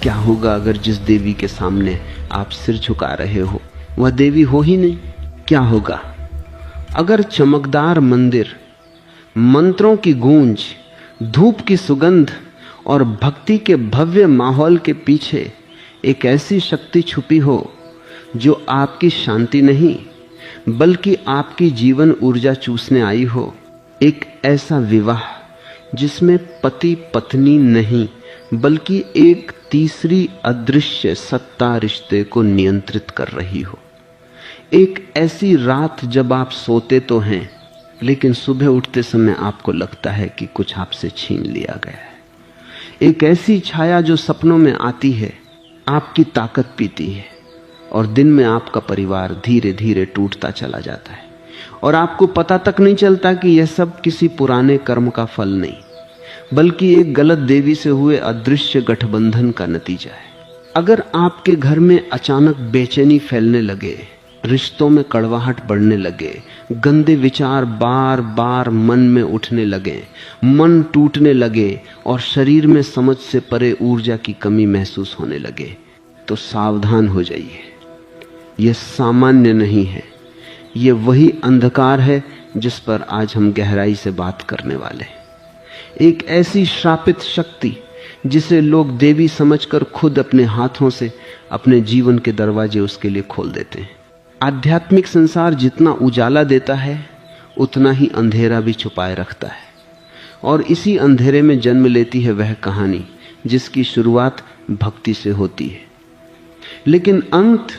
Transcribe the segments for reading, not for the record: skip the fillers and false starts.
क्या होगा अगर जिस देवी के सामने आप सिर झुका रहे हो वह देवी हो ही नहीं? क्या होगा अगर चमकदार मंदिर, मंत्रों की गूंज, धूप की सुगंध और भक्ति के भव्य माहौल के पीछे एक ऐसी शक्ति छुपी हो जो आपकी शांति नहीं बल्कि आपकी जीवन ऊर्जा चूसने आई हो? एक ऐसा विवाह जिसमें पति पत्नी नहीं बल्कि एक तीसरी अदृश्य सत्ता रिश्ते को नियंत्रित कर रही हो। एक ऐसी रात जब आप सोते तो हैं लेकिन सुबह उठते समय आपको लगता है कि कुछ आपसे छीन लिया गया है। एक ऐसी छाया जो सपनों में आती है, आपकी ताकत पीती है और दिन में आपका परिवार धीरे धीरे टूटता चला जाता है और आपको पता तक नहीं चलता कि यह सब किसी पुराने कर्म का फल नहीं बल्कि एक गलत देवी से हुए अदृश्य गठबंधन का नतीजा है। अगर आपके घर में अचानक बेचैनी फैलने लगे, रिश्तों में कड़वाहट बढ़ने लगे, गंदे विचार बार बार मन में उठने लगे, मन टूटने लगे और शरीर में समझ से परे ऊर्जा की कमी महसूस होने लगे, तो सावधान हो जाइए। यह सामान्य नहीं है, यह वही अंधकार है जिस पर आज हम गहराई से बात करने वाले हैं। एक ऐसी श्रापित शक्ति जिसे लोग देवी समझकर खुद अपने हाथों से अपने जीवन के दरवाजे उसके लिए खोल देते हैं। आध्यात्मिक संसार जितना उजाला देता है उतना ही अंधेरा भी छुपाए रखता है और इसी अंधेरे में जन्म लेती है वह कहानी जिसकी शुरुआत भक्ति से होती है, लेकिन अंत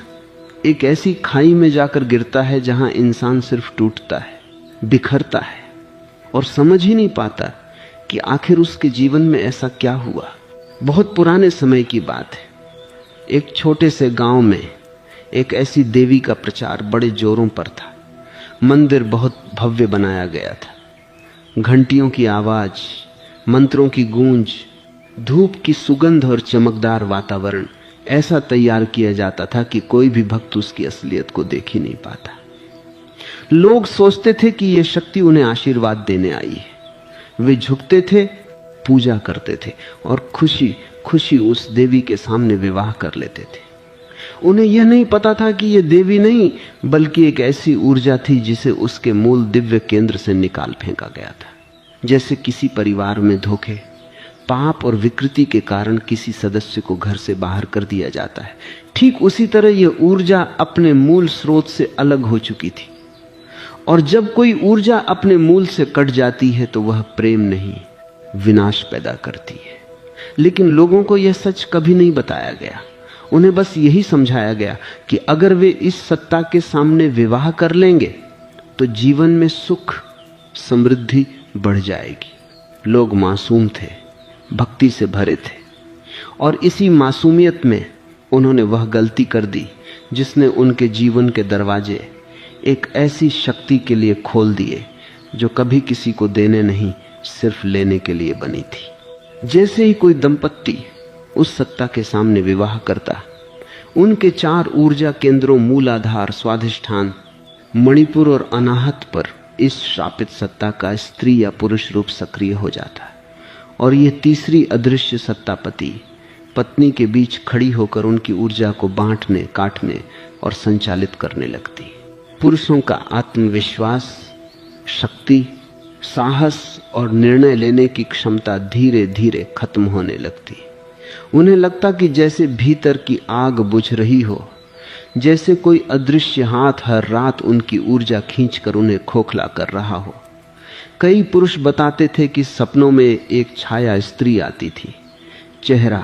एक ऐसी खाई में जाकर गिरता है जहां इंसान सिर्फ टूटता है, बिखरता है और समझ ही नहीं पाता कि आखिर उसके जीवन में ऐसा क्या हुआ। बहुत पुराने समय की बात है। एक छोटे से गांव में एक ऐसी देवी का प्रचार बड़े जोरों पर था। मंदिर बहुत भव्य बनाया गया था। घंटियों की आवाज, मंत्रों की गूंज, धूप की सुगंध और चमकदार वातावरण ऐसा तैयार किया जाता था कि कोई भी भक्त उसकी असलियत को देख ही नहीं पाता। लोग सोचते थे कि यह शक्ति उन्हें आशीर्वाद देने आई है। वे झुकते थे, पूजा करते थे और खुशी खुशी उस देवी के सामने विवाह कर लेते थे। उन्हें यह नहीं पता था कि यह देवी नहीं बल्कि एक ऐसी ऊर्जा थी जिसे उसके मूल दिव्य केंद्र से निकाल फेंका गया था। जैसे किसी परिवार में धोखे, पाप और विकृति के कारण किसी सदस्य को घर से बाहर कर दिया जाता है, ठीक उसी तरह यह ऊर्जा अपने मूल स्रोत से अलग हो चुकी थी। और जब कोई ऊर्जा अपने मूल से कट जाती है तो वह प्रेम नहीं, विनाश पैदा करती है। लेकिन लोगों को यह सच कभी नहीं बताया गया। उन्हें बस यही समझाया गया कि अगर वे इस सत्ता के सामने विवाह कर लेंगे तो जीवन में सुख समृद्धि बढ़ जाएगी। लोग मासूम थे, भक्ति से भरे थे और इसी मासूमियत में उन्होंने वह गलती कर दी जिसने उनके जीवन के दरवाजे एक ऐसी शक्ति के लिए खोल दिए जो कभी किसी को देने नहीं, सिर्फ लेने के लिए बनी थी। जैसे ही कोई दंपत्ति उस सत्ता के सामने विवाह करता, उनके 4 ऊर्जा केंद्रों मूलाधार, स्वाधिष्ठान, मणिपुर और अनाहत पर इस श्रापित सत्ता का स्त्री या पुरुष रूप सक्रिय हो जाता और यह तीसरी अदृश्य सत्तापति पत्नी के बीच खड़ी होकर उनकी ऊर्जा को बांटने, काटने और संचालित करने लगती। पुरुषों का आत्मविश्वास, शक्ति, साहस और निर्णय लेने की क्षमता धीरे धीरे खत्म होने लगती। उन्हें लगता कि जैसे भीतर की आग बुझ रही हो, जैसे कोई अदृश्य हाथ हर रात उनकी ऊर्जा खींचकर उन्हें खोखला कर रहा हो। कई पुरुष बताते थे कि सपनों में एक छाया स्त्री आती थी, चेहरा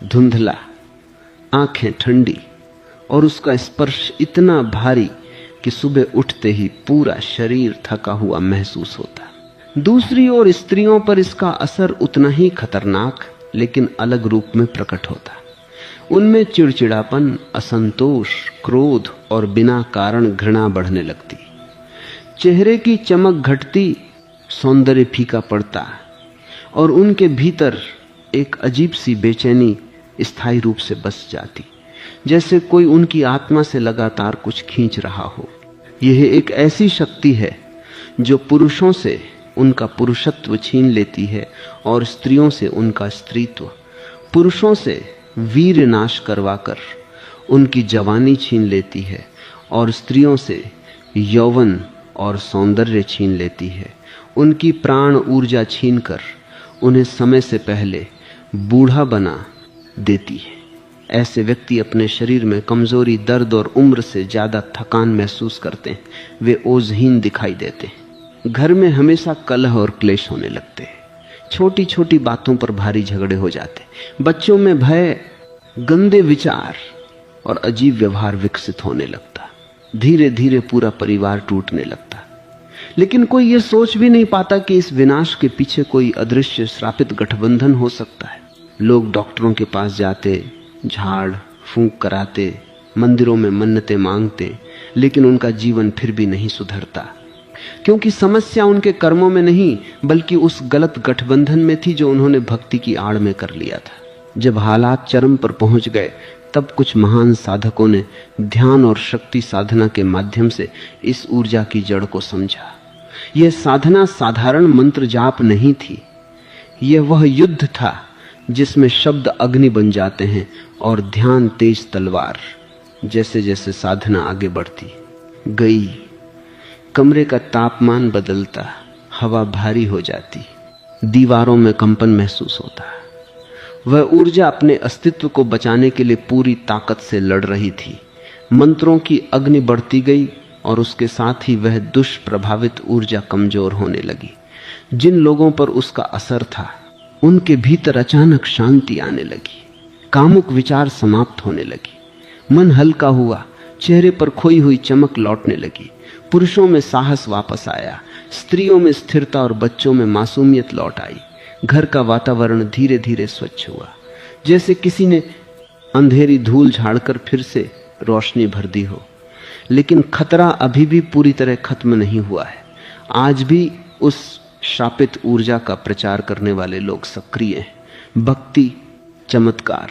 धुंधला, आंखें ठंडी और उसका स्पर्श इतना भारी कि सुबह उठते ही पूरा शरीर थका हुआ महसूस होता। दूसरी ओर स्त्रियों पर इसका असर उतना ही खतरनाक लेकिन अलग रूप में प्रकट होता। उनमें चिड़चिड़ापन, असंतोष, क्रोध और बिना कारण घृणा बढ़ने लगती। चेहरे की चमक घटती, सौंदर्य फीका पड़ता और उनके भीतर एक अजीब सी बेचैनी स्थायी रूप से बस जाती, जैसे कोई उनकी आत्मा से लगातार कुछ खींच रहा हो। यह एक ऐसी शक्ति है जो पुरुषों से उनका पुरुषत्व छीन लेती है और स्त्रियों से उनका स्त्रीत्व। पुरुषों से वीर नाश करवाकर उनकी जवानी छीन लेती है और स्त्रियों से यौवन और सौंदर्य छीन लेती है, उनकी प्राण ऊर्जा छीनकर उन्हें समय से पहले बूढ़ा बना देती है। ऐसे व्यक्ति अपने शरीर में कमजोरी, दर्द और उम्र से ज्यादा थकान महसूस करते हैं। वे ओजहीन दिखाई देते हैं। घर में हमेशा कलह और क्लेश होने लगते हैं। छोटी छोटी बातों पर भारी झगड़े हो जाते हैं। बच्चों में भय, गंदे विचार और अजीब व्यवहार विकसित होने लगता। धीरे धीरे पूरा परिवार टूटने लगता। लेकिन कोई ये सोच भी नहीं पाता कि इस विनाश के पीछे कोई अदृश्य श्रापित गठबंधन हो सकता है। लोग डॉक्टरों के पास जाते, झाड़ फूंक कराते, मंदिरों में मन्नतें मांगते, लेकिन उनका जीवन फिर भी नहीं सुधरता, क्योंकि समस्या उनके कर्मों में नहीं बल्कि उस गलत गठबंधन में थी जो उन्होंने भक्ति की आड़ में कर लिया था। जब हालात चरम पर पहुंच गए तब कुछ महान साधकों ने ध्यान और शक्ति साधना के माध्यम से इस ऊर्जा की जड़ को समझा। यह साधना साधारण मंत्र जाप नहीं थी, यह वह युद्ध था जिसमें शब्द अग्नि बन जाते हैं और ध्यान तेज तलवार। जैसे जैसे साधना आगे बढ़ती गई, कमरे का तापमान बदलता, हवा भारी हो जाती, दीवारों में कंपन महसूस होता। वह ऊर्जा अपने अस्तित्व को बचाने के लिए पूरी ताकत से लड़ रही थी। मंत्रों की अग्नि बढ़ती गई और उसके साथ ही वह दुष्प्रभावित ऊर्जा कमजोर होने लगी। जिन लोगों पर उसका असर था उनके भीतर अचानक शांति आने लगी, कामुक विचार समाप्त होने लगी, मन हल्का हुआ, चेहरे पर खोई हुई चमक लौटने लगी, पुरुषों में साहस वापस आया, स्त्रियों में स्थिरता और बच्चों में मासूमियत लौट आई। घर का वातावरण धीरे धीरे स्वच्छ हुआ, जैसे किसी ने अंधेरी धूल झाड़कर फिर से रोशनी भर दी हो। लेकिन खतरा अभी भी पूरी तरह खत्म नहीं हुआ है। आज भी उस श्रापित ऊर्जा का प्रचार करने वाले लोग सक्रिय हैं। भक्ति, चमत्कार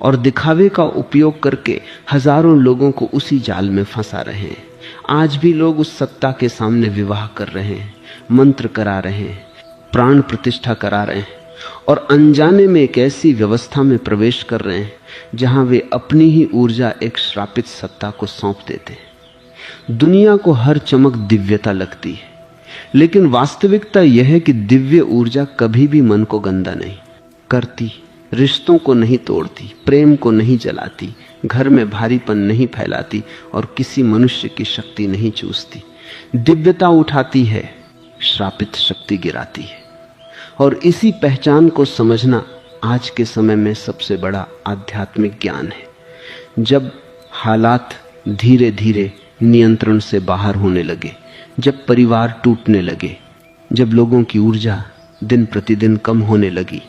और दिखावे का उपयोग करके हजारों लोगों को उसी जाल में फंसा रहे हैं। आज भी लोग उस सत्ता के सामने विवाह कर रहे हैं, मंत्र करा रहे हैं, प्राण प्रतिष्ठा करा रहे हैं और अनजाने में एक ऐसी व्यवस्था में प्रवेश कर रहे हैं जहां वे अपनी ही ऊर्जा एक श्रापित सत्ता को सौंप देते हैं। दुनिया को हर चमक दिव्यता लगती है, लेकिन वास्तविकता यह है कि दिव्य ऊर्जा कभी भी मन को गंदा नहीं करती, रिश्तों को नहीं तोड़ती, प्रेम को नहीं जलाती, घर में भारीपन नहीं फैलाती और किसी मनुष्य की शक्ति नहीं चूसती। दिव्यता उठाती है, श्रापित शक्ति गिराती है। और इसी पहचान को समझना आज के समय में सबसे बड़ा आध्यात्मिक ज्ञान है। जब हालात धीरे धीरे नियंत्रण से बाहर होने लगे, जब परिवार टूटने लगे, जब लोगों की ऊर्जा दिन प्रतिदिन कम होने लगी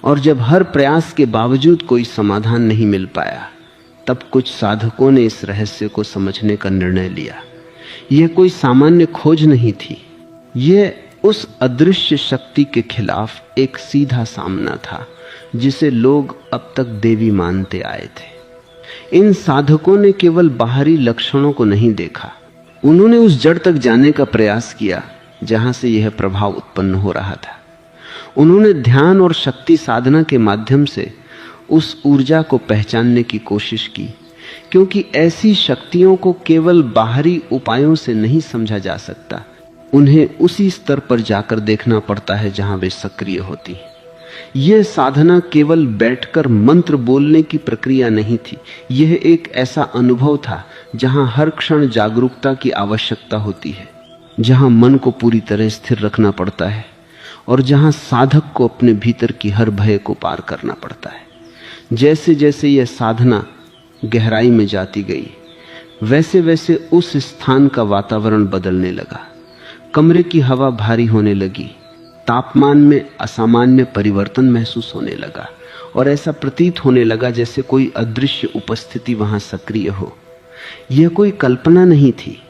और जब हर प्रयास के बावजूद कोई समाधान नहीं मिल पाया, तब कुछ साधकों ने इस रहस्य को समझने का निर्णय लिया। यह कोई सामान्य खोज नहीं थी, यह उस अदृश्य शक्ति के खिलाफ एक सीधा सामना था जिसे लोग अब तक देवी मानते आए थे। इन साधकों ने केवल बाहरी लक्षणों को नहीं देखा, उन्होंने उस जड़ तक जाने का प्रयास किया जहां से यह प्रभाव उत्पन्न हो रहा था। उन्होंने ध्यान और शक्ति साधना के माध्यम से उस ऊर्जा को पहचानने की कोशिश की, क्योंकि ऐसी शक्तियों को केवल बाहरी उपायों से नहीं समझा जा सकता। उन्हें उसी स्तर पर जाकर देखना पड़ता है जहां वे सक्रिय होती हैं। यह साधना केवल बैठकर मंत्र बोलने की प्रक्रिया नहीं थी, यह एक ऐसा अनुभव था जहां हर क्षण जागरूकता की आवश्यकता होती है, जहां मन को पूरी तरह स्थिर रखना पड़ता है और जहां साधक को अपने भीतर की हर भय को पार करना पड़ता है। जैसे जैसे यह साधना गहराई में जाती गई, वैसे वैसे उस स्थान का वातावरण बदलने लगा। कमरे की हवा भारी होने लगी, तापमान में असामान्य परिवर्तन महसूस होने लगा और ऐसा प्रतीत होने लगा जैसे कोई अदृश्य उपस्थिति वहां सक्रिय हो। यह कोई कल्पना नहीं थी,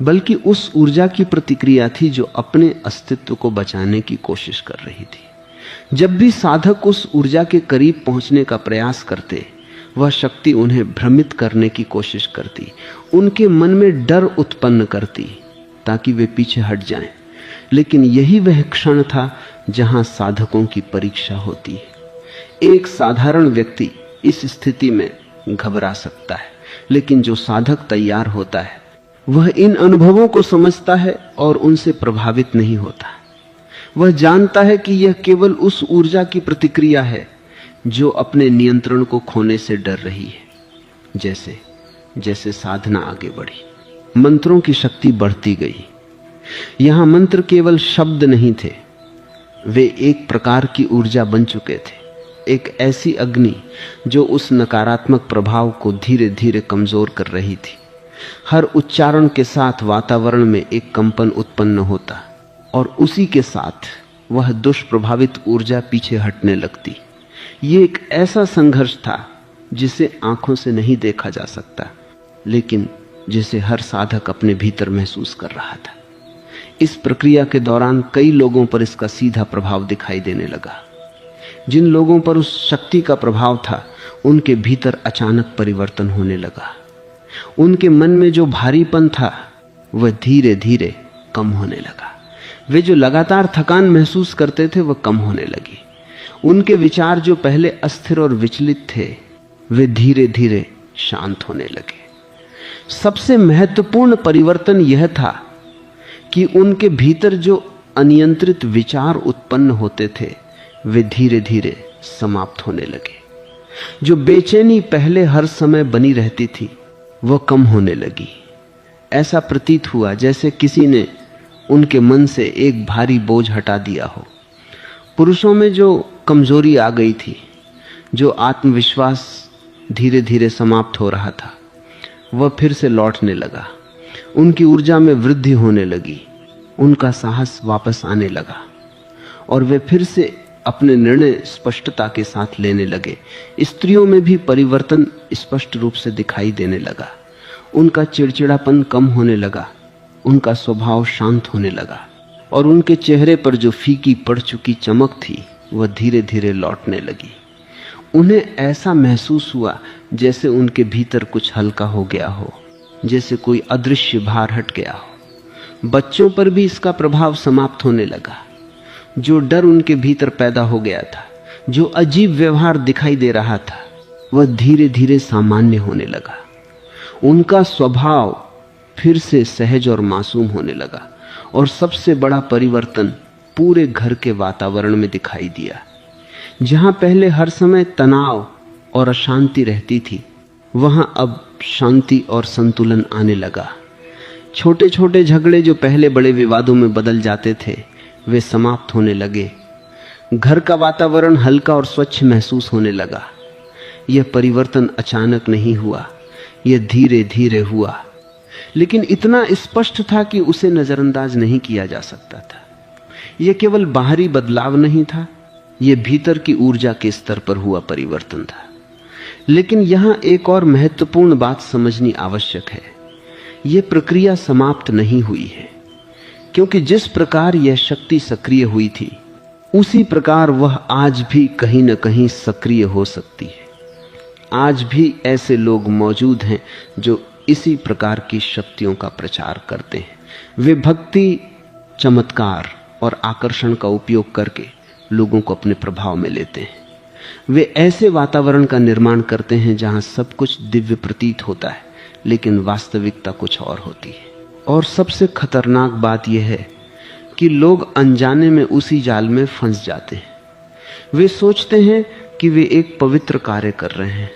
बल्कि उस ऊर्जा की प्रतिक्रिया थी जो अपने अस्तित्व को बचाने की कोशिश कर रही थी। जब भी साधक उस ऊर्जा के करीब पहुंचने का प्रयास करते, वह शक्ति उन्हें भ्रमित करने की कोशिश करती, उनके मन में डर उत्पन्न करती ताकि वे पीछे हट जाएं। लेकिन यही वह क्षण था जहां साधकों की परीक्षा होती है। एक साधारण व्यक्ति इस स्थिति में घबरा सकता है, लेकिन जो साधक तैयार होता है वह इन अनुभवों को समझता है और उनसे प्रभावित नहीं होता। वह जानता है कि यह केवल उस ऊर्जा की प्रतिक्रिया है जो अपने नियंत्रण को खोने से डर रही है। जैसे जैसे साधना आगे बढ़ी, मंत्रों की शक्ति बढ़ती गई। यहां मंत्र केवल शब्द नहीं थे, वे एक प्रकार की ऊर्जा बन चुके थे, एक ऐसी अग्नि जो उस नकारात्मक प्रभाव को धीरे धीरे कमजोर कर रही थी। हर उच्चारण के साथ वातावरण में एक कंपन उत्पन्न होता और उसी के साथ वह दुष्प्रभावित ऊर्जा पीछे हटने लगती। ये एक ऐसा संघर्ष था जिसे आंखों से नहीं देखा जा सकता, लेकिन जिसे हर साधक अपने भीतर महसूस कर रहा था। इस प्रक्रिया के दौरान कई लोगों पर इसका सीधा प्रभाव दिखाई देने लगा। जिन लोगों पर उस शक्ति का प्रभाव था, उनके भीतर अचानक परिवर्तन होने लगा। उनके मन में जो भारीपन था वह धीरे धीरे कम होने लगा। वे जो लगातार थकान महसूस करते थे वह कम होने लगी। उनके विचार जो पहले अस्थिर और विचलित थे वे धीरे धीरे शांत होने लगे। सबसे महत्वपूर्ण परिवर्तन यह था कि उनके भीतर जो अनियंत्रित विचार उत्पन्न होते थे वे धीरे धीरे समाप्त होने लगे। जो बेचैनी पहले हर समय बनी रहती थी वह कम होने लगी। ऐसा प्रतीत हुआ जैसे किसी ने उनके मन से एक भारी बोझ हटा दिया हो। पुरुषों में जो कमजोरी आ गई थी, जो आत्मविश्वास धीरे धीरे समाप्त हो रहा था, वह फिर से लौटने लगा। उनकी ऊर्जा में वृद्धि होने लगी, उनका साहस वापस आने लगा और वे फिर से अपने निर्णय स्पष्टता के साथ लेने लगे। स्त्रियों में भी परिवर्तन स्पष्ट रूप से दिखाई देने लगा। उनका चिड़चिड़ापन कम होने लगा, उनका स्वभाव शांत होने लगा और उनके चेहरे पर जो फीकी पड़ चुकी चमक थी वह धीरे धीरे लौटने लगी। उन्हें ऐसा महसूस हुआ जैसे उनके भीतर कुछ हल्का हो गया हो, जैसे कोई अदृश्य भार हट गया हो। बच्चों पर भी इसका प्रभाव समाप्त होने लगा। जो डर उनके भीतर पैदा हो गया था, जो अजीब व्यवहार दिखाई दे रहा था, वह धीरे धीरे सामान्य होने लगा। उनका स्वभाव फिर से सहज और मासूम होने लगा और सबसे बड़ा परिवर्तन पूरे घर के वातावरण में दिखाई दिया। जहां पहले हर समय तनाव और अशांति रहती थी, वहां अब शांति और संतुलन आने लगा। छोटे छोटे झगड़े जो पहले बड़े विवादों में बदल जाते थे वे समाप्त होने लगे। घर का वातावरण हल्का और स्वच्छ महसूस होने लगा। यह परिवर्तन अचानक नहीं हुआ, यह धीरे धीरे हुआ, लेकिन इतना स्पष्ट था कि उसे नजरअंदाज नहीं किया जा सकता था। यह केवल बाहरी बदलाव नहीं था, यह भीतर की ऊर्जा के स्तर पर हुआ परिवर्तन था। लेकिन यहां एक और महत्वपूर्ण बात समझनी आवश्यक है। यह प्रक्रिया समाप्त नहीं हुई है, क्योंकि जिस प्रकार यह शक्ति सक्रिय हुई थी उसी प्रकार वह आज भी कहीं न कहीं सक्रिय हो सकती है। आज भी ऐसे लोग मौजूद हैं जो इसी प्रकार की शक्तियों का प्रचार करते हैं। वे भक्ति, चमत्कार और आकर्षण का उपयोग करके लोगों को अपने प्रभाव में लेते हैं। वे ऐसे वातावरण का निर्माण करते हैं जहां सब कुछ दिव्य प्रतीत होता है, लेकिन वास्तविकता कुछ और होती है। और सबसे खतरनाक बात यह है कि लोग अनजाने में उसी जाल में फंस जाते हैं। वे सोचते हैं कि वे एक पवित्र कार्य कर रहे हैं,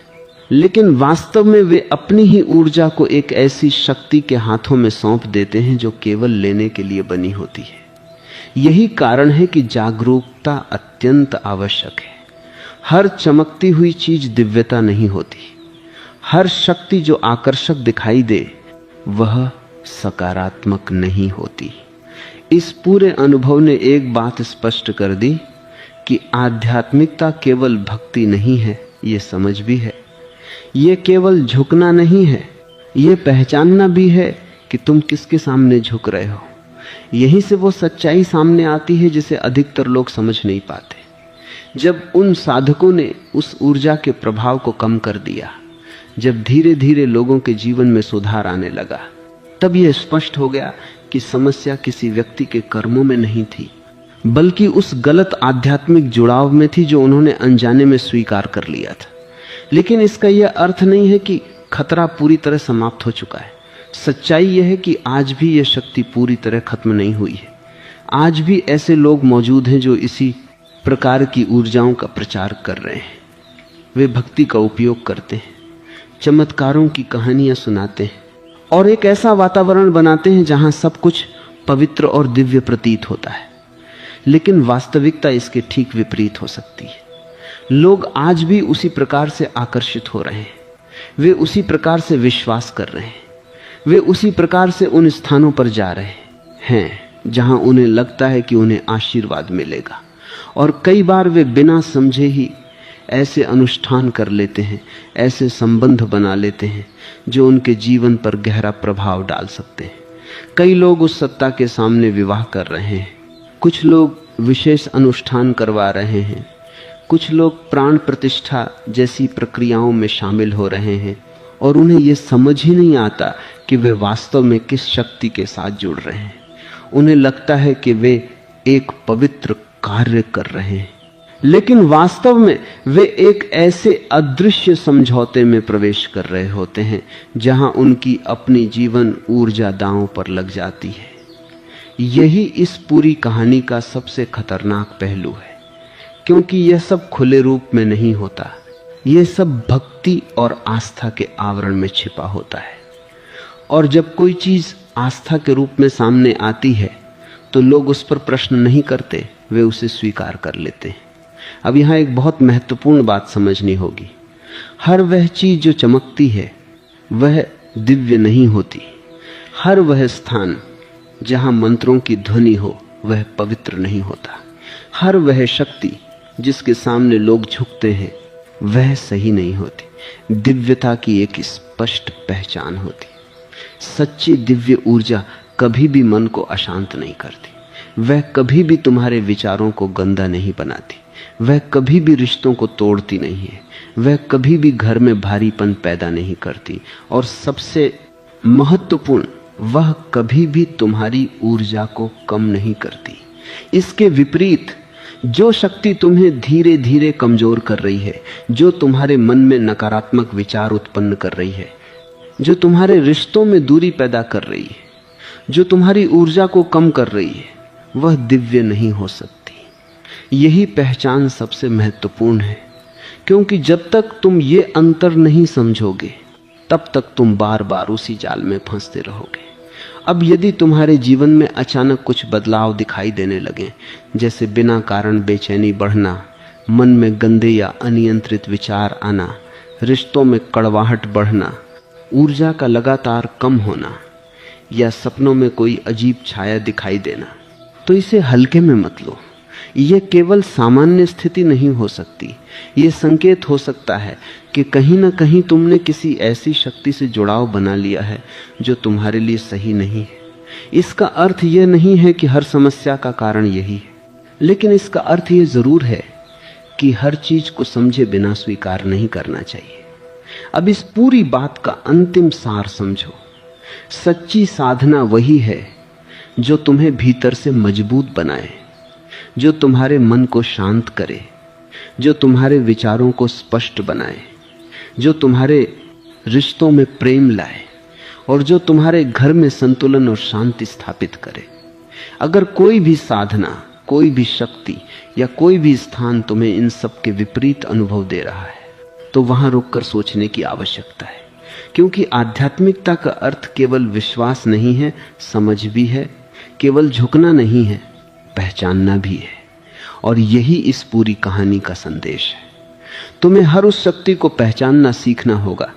लेकिन वास्तव में वे अपनी ही ऊर्जा को एक ऐसी शक्ति के हाथों में सौंप देते हैं जो केवल लेने के लिए बनी होती है। यही कारण है कि जागरूकता अत्यंत आवश्यक है। हर चमकती हुई चीज दिव्यता नहीं होती। हर शक्ति जो आकर्षक दिखाई दे वह सकारात्मक नहीं होती। इस पूरे अनुभव ने एक बात स्पष्ट कर दी कि आध्यात्मिकता केवल भक्ति नहीं है, ये समझ भी है। ये केवल झुकना नहीं है, ये पहचानना भी है कि तुम किसके सामने झुक रहे हो। यहीं से वो सच्चाई सामने आती है जिसे अधिकतर लोग समझ नहीं पाते। जब उन साधकों ने उस ऊर्जा के प्रभाव को कम कर दिया, जब धीरे धीरे लोगों के जीवन में सुधार आने लगा, तब यह स्पष्ट हो गया कि समस्या किसी व्यक्ति के कर्मों में नहीं थी, बल्कि उस गलत आध्यात्मिक जुड़ाव में थी जो उन्होंने अनजाने में स्वीकार कर लिया था। लेकिन इसका यह अर्थ नहीं है कि खतरा पूरी तरह समाप्त हो चुका है। सच्चाई यह है कि आज भी यह शक्ति पूरी तरह खत्म नहीं हुई है। आज भी ऐसे लोग मौजूद हैं जो इसी प्रकार की ऊर्जाओं का प्रचार कर रहे हैं। वे भक्ति का उपयोग करते हैं, चमत्कारों की कहानियां सुनाते हैं और एक ऐसा वातावरण बनाते हैं जहां सब कुछ पवित्र और दिव्य प्रतीत होता है। लेकिन वास्तविकता इसके ठीक विपरीत हो सकती है। लोग आज भी उसी प्रकार से आकर्षित हो रहे हैं, वे उसी प्रकार से विश्वास कर रहे हैं, वे उसी प्रकार से उन स्थानों पर जा रहे हैं जहां उन्हें लगता है कि उन्हें आशीर्वाद मिलेगा। और कई बार वे बिना समझे ही ऐसे अनुष्ठान कर लेते हैं, ऐसे संबंध बना लेते हैं जो उनके जीवन पर गहरा प्रभाव डाल सकते हैं। कई लोग उस सत्ता के सामने विवाह कर रहे हैं, कुछ लोग विशेष अनुष्ठान करवा रहे हैं, कुछ लोग प्राण प्रतिष्ठा जैसी प्रक्रियाओं में शामिल हो रहे हैं और उन्हें यह समझ ही नहीं आता कि वे वास्तव में किस शक्ति के साथ जुड़ रहे हैं। उन्हें लगता है कि वे एक पवित्र कार्य कर रहे हैं, लेकिन वास्तव में वे एक ऐसे अदृश्य समझौते में प्रवेश कर रहे होते हैं जहां उनकी अपनी जीवन ऊर्जा दांव पर लग जाती है। यही इस पूरी कहानी का सबसे खतरनाक पहलू है, क्योंकि यह सब खुले रूप में नहीं होता, यह सब भक्ति और आस्था के आवरण में छिपा होता है। और जब कोई चीज आस्था के रूप में सामने आती है तो लोग उस पर प्रश्न नहीं करते, वे उसे स्वीकार कर लेते हैं। अब यहां एक बहुत महत्वपूर्ण बात समझनी होगी। हर वह चीज जो चमकती है वह दिव्य नहीं होती। हर वह स्थान जहां मंत्रों की ध्वनि हो वह पवित्र नहीं होता। हर वह शक्ति जिसके सामने लोग झुकते हैं वह सही नहीं होती। दिव्यता की एक स्पष्ट पहचान होती। सच्ची दिव्य ऊर्जा कभी भी मन को अशांत नहीं करती, वह कभी भी तुम्हारे विचारों को गंदा नहीं बनाती, वह कभी भी रिश्तों को तोड़ती नहीं है, वह कभी भी घर में भारीपन पैदा नहीं करती, और सबसे महत्वपूर्ण, वह कभी भी तुम्हारी ऊर्जा को कम नहीं करती। इसके विपरीत जो शक्ति तुम्हें धीरे धीरे कमजोर कर रही है, जो तुम्हारे मन में नकारात्मक विचार उत्पन्न कर रही है, जो तुम्हारे रिश्तों में दूरी पैदा कर रही है, जो तुम्हारी ऊर्जा को कम कर रही है, वह दिव्य नहीं हो सकती। यही पहचान सबसे महत्वपूर्ण है, क्योंकि जब तक तुम ये अंतर नहीं समझोगे तब तक तुम बार बार उसी जाल में फंसते रहोगे। अब यदि तुम्हारे जीवन में अचानक कुछ बदलाव दिखाई देने लगे, जैसे बिना कारण बेचैनी बढ़ना, मन में गंदे या अनियंत्रित विचार आना, रिश्तों में कड़वाहट बढ़ना, ऊर्जा का लगातार कम होना, या सपनों में कोई अजीब छाया दिखाई देना, तो इसे हल्के में मत लो। यह केवल सामान्य स्थिति नहीं हो सकती। यह संकेत हो सकता है कि कहीं ना कहीं तुमने किसी ऐसी शक्ति से जुड़ाव बना लिया है जो तुम्हारे लिए सही नहीं है। इसका अर्थ यह नहीं है कि हर समस्या का कारण यही है, लेकिन इसका अर्थ यह जरूर है कि हर चीज को समझे बिना स्वीकार नहीं करना चाहिए। अब इस पूरी बात का अंतिम सार समझो। सच्ची साधना वही है जो तुम्हें भीतर से मजबूत बनाए, जो तुम्हारे मन को शांत करे, जो तुम्हारे विचारों को स्पष्ट बनाए, जो तुम्हारे रिश्तों में प्रेम लाए और जो तुम्हारे घर में संतुलन और शांति स्थापित करे। अगर कोई भी साधना, कोई भी शक्ति या कोई भी स्थान तुम्हें इन सब के विपरीत अनुभव दे रहा है तो वहां रुककर सोचने की आवश्यकता है, क्योंकि आध्यात्मिकता का अर्थ केवल विश्वास नहीं है, समझ भी है, केवल झुकना नहीं है, पहचानना भी है। और यही इस पूरी कहानी का संदेश है। तुम्हें हर उस शक्ति को पहचानना सीखना होगा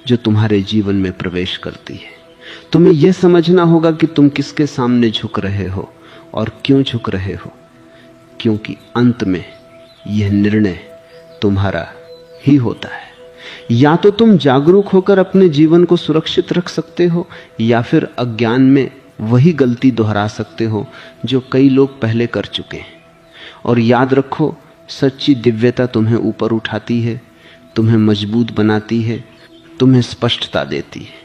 जो तुम्हारे जीवन में प्रवेश करती है। तुम्हें यह समझना होगा कि तुम किसके सामने झुक रहे हो और क्यों झुक रहे हो, क्योंकि अंत में यह निर्णय तुम्हारा ही होता है। या तो तुम जागरूक होकर अपने जीवन को सुरक्षित रख सकते हो, या फिर अज्ञान में वही गलती दोहरा सकते हो जो कई लोग पहले कर चुके हैं। और याद रखो, सच्ची दिव्यता तुम्हें ऊपर उठाती है, तुम्हें मजबूत बनाती है, तुम्हें स्पष्टता देती है,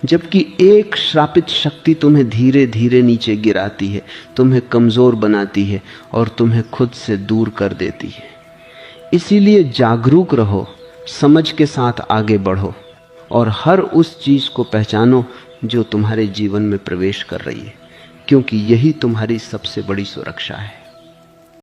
जबकि एक श्रापित शक्ति तुम्हें धीरे धीरे नीचे गिराती है, तुम्हें कमजोर बनाती है और तुम्हें खुद से दूर कर देती है। इसीलिए जागरूक रहो, समझ के साथ आगे बढ़ो और हर उस चीज को पहचानो जो तुम्हारे जीवन में प्रवेश कर रही है, क्योंकि यही तुम्हारी सबसे बड़ी सुरक्षा है।